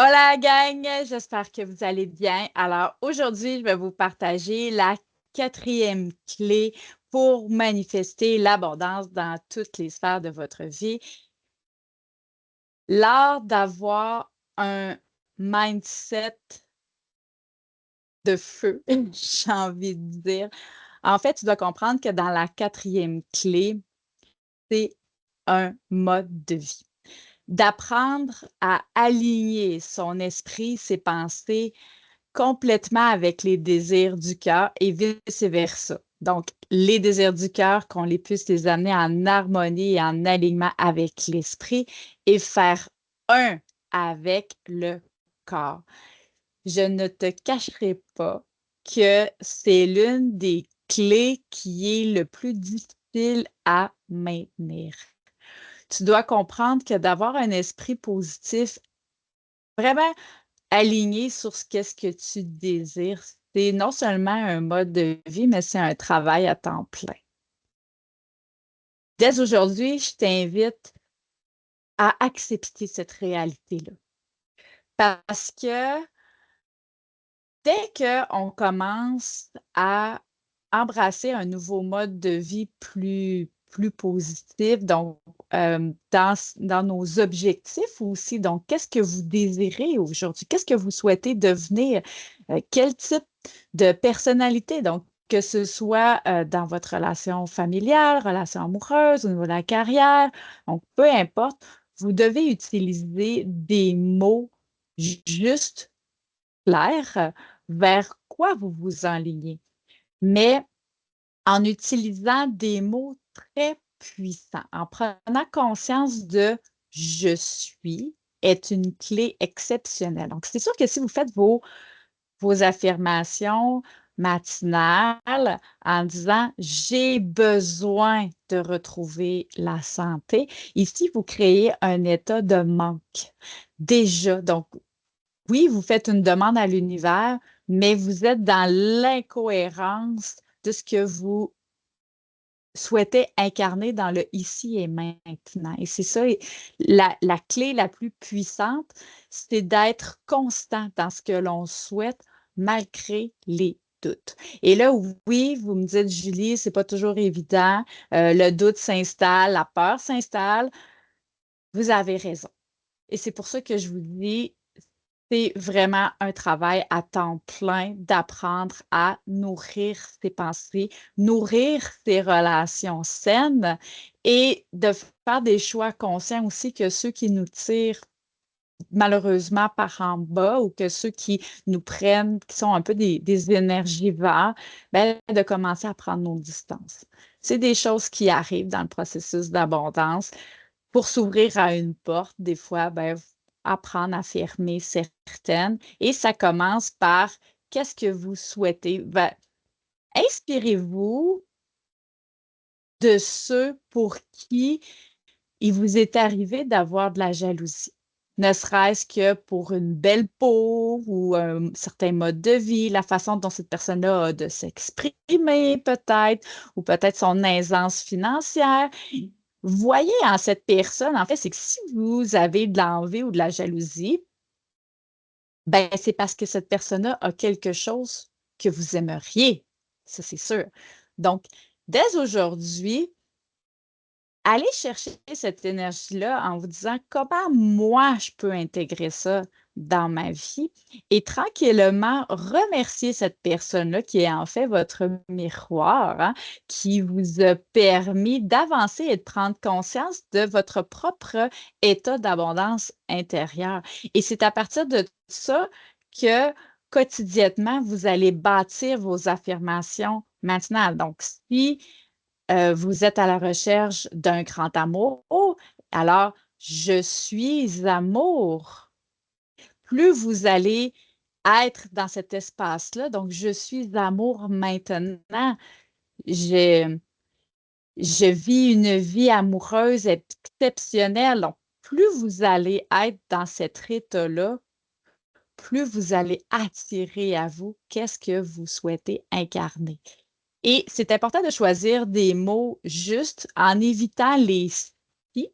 Hola gang, j'espère que vous allez bien. Alors aujourd'hui, je vais vous partager la quatrième clé pour manifester l'abondance dans toutes les sphères de votre vie. L'art d'avoir un mindset de feu, j'ai envie de dire. En fait, tu dois comprendre que dans la quatrième clé, c'est un mode de vie. D'apprendre à aligner son esprit, ses pensées, complètement avec les désirs du cœur et vice-versa. Donc, les désirs du cœur, qu'on les puisse les amener en harmonie et en alignement avec l'esprit et faire un avec le corps. Je ne te cacherai pas que c'est l'une des clés qui est le plus difficile à maintenir. Tu dois comprendre que d'avoir un esprit positif, vraiment aligné sur qu'est-ce que tu désires. C'est non seulement un mode de vie, mais c'est un travail à temps plein. Dès aujourd'hui, je t'invite à accepter cette réalité-là. Parce que dès qu'on commence à embrasser un nouveau mode de vie plus positif, donc dans nos objectifs aussi, donc qu'est-ce que vous désirez aujourd'hui? Qu'est-ce que vous souhaitez devenir? Quel type de personnalité? Donc, que ce soit dans votre relation familiale, relation amoureuse, au niveau de la carrière, donc peu importe, vous devez utiliser des mots justes, clairs, vers quoi vous vous enlignez, mais en utilisant des mots très puissants, en prenant conscience de «je suis» est une clé exceptionnelle. Donc, c'est sûr que si vous faites vos affirmations matinales en disant «j'ai besoin de retrouver la santé», ici, vous créez un état de manque. Déjà, donc oui, vous faites une demande à l'univers, mais vous êtes dans l'incohérence de ce que vous souhaitait incarner dans le ici et maintenant. Et c'est ça, la clé la plus puissante, c'est d'être constant dans ce que l'on souhaite malgré les doutes. Et là, oui, vous me dites, Julie, c'est pas toujours évident, le doute s'installe, la peur s'installe. Vous avez raison. Et c'est pour ça que je vous dis, c'est vraiment un travail à temps plein d'apprendre à nourrir ses pensées, nourrir ses relations saines et de faire des choix conscients aussi que ceux qui nous tirent malheureusement par en bas ou que ceux qui nous prennent, qui sont un peu des énergivores, ben, de commencer à prendre nos distances. C'est des choses qui arrivent dans le processus d'abondance pour s'ouvrir à une porte, des fois, ben, apprendre à fermer certaines. Et ça commence par qu'est-ce que vous souhaitez? Ben, inspirez-vous de ceux pour qui il vous est arrivé d'avoir de la jalousie. Ne serait-ce que pour une belle peau ou un certain mode de vie, la façon dont cette personne-là a de s'exprimer peut-être, ou peut-être son aisance financière. Voyez en cette personne, en fait, c'est que si vous avez de l'envie ou de la jalousie, ben, c'est parce que cette personne-là a quelque chose que vous aimeriez. Ça, c'est sûr. Donc, dès aujourd'hui, allez chercher cette énergie-là en vous disant comment moi je peux intégrer ça dans ma vie et tranquillement remercier cette personne-là qui est en fait votre miroir, hein, qui vous a permis d'avancer et de prendre conscience de votre propre état d'abondance intérieure. Et c'est à partir de ça que quotidiennement, vous allez bâtir vos affirmations maintenant. Donc, si vous êtes à la recherche d'un grand amour. Oh, alors, je suis amour. Plus vous allez être dans cet espace-là, donc je suis amour maintenant. Je, je vis une vie amoureuse exceptionnelle. Donc, plus vous allez être dans cet état-là, plus vous allez attirer à vous qu'est-ce que vous souhaitez incarner. Et c'est important de choisir des mots justes en évitant les si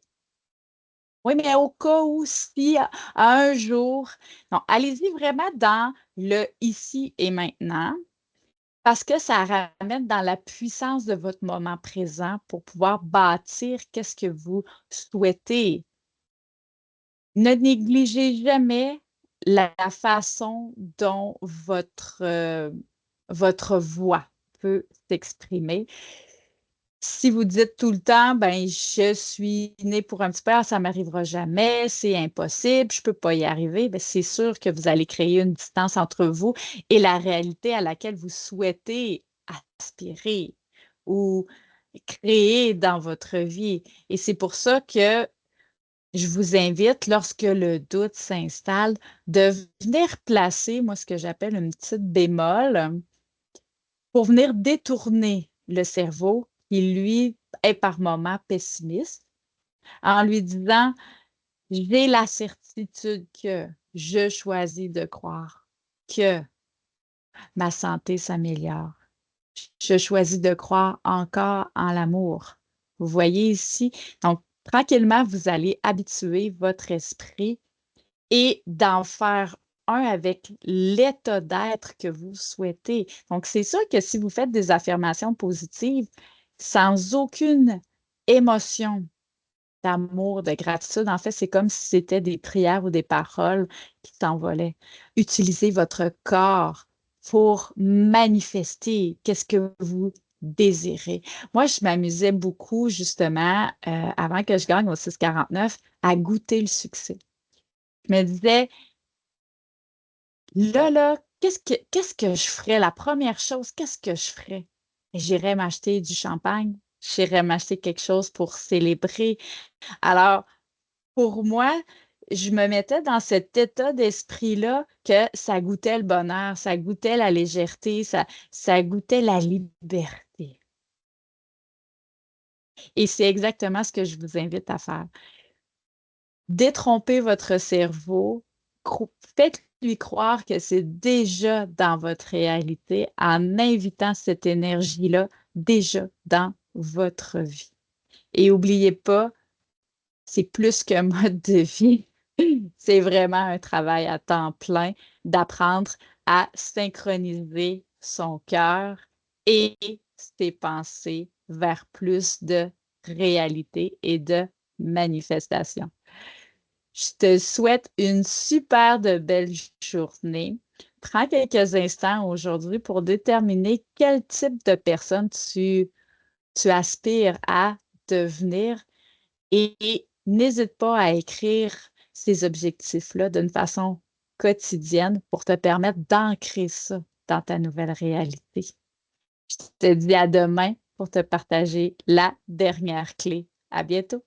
Oui, mais au cas où, si à un jour, non, allez-y vraiment dans le ici et maintenant, parce que ça ramène dans la puissance de votre moment présent pour pouvoir bâtir qu'est-ce que vous souhaitez. Ne négligez jamais la façon dont votre voix peut s'exprimer. Si vous dites tout le temps, ben, je suis née pour un petit peu, ah, ça m'arrivera jamais, c'est impossible, je peux pas y arriver, ben, c'est sûr que vous allez créer une distance entre vous et la réalité à laquelle vous souhaitez aspirer ou créer dans votre vie. Et c'est pour ça que je vous invite, lorsque le doute s'installe, de venir placer, moi, ce que j'appelle une petite bémol pour venir détourner le cerveau qui, lui, est par moments pessimiste, en lui disant, j'ai la certitude que je choisis de croire que ma santé s'améliore. Je choisis de croire encore en l'amour. Vous voyez ici? Donc, tranquillement, vous allez habituer votre esprit et d'en faire un avec l'état d'être que vous souhaitez. Donc, c'est sûr que si vous faites des affirmations positives sans aucune émotion d'amour, de gratitude, en fait, c'est comme si c'était des prières ou des paroles qui s'envolaient. Utilisez votre corps pour manifester qu'est-ce que vous désirez. Moi, je m'amusais beaucoup, justement, avant que je gagne au 6,49, à goûter le succès. Je me disais, là, qu'est-ce que je ferais? La première chose, qu'est-ce que je ferais? J'irais m'acheter du champagne, j'irais m'acheter quelque chose pour célébrer. Alors, pour moi, je me mettais dans cet état d'esprit-là que ça goûtait le bonheur, ça goûtait la légèreté, ça goûtait la liberté. Et c'est exactement ce que je vous invite à faire. Détrompez votre cerveau, faites-lui croire que c'est déjà dans votre réalité en invitant cette énergie-là déjà dans votre vie. Et n'oubliez pas, c'est plus qu'un mode de vie, c'est vraiment un travail à temps plein d'apprendre à synchroniser son cœur et ses pensées vers plus de réalité et de manifestation. Je te souhaite une super de belle journée. Prends quelques instants aujourd'hui pour déterminer quel type de personne tu aspires à devenir et n'hésite pas à écrire ces objectifs-là d'une façon quotidienne pour te permettre d'ancrer ça dans ta nouvelle réalité. Je te dis à demain pour te partager la dernière clé. À bientôt.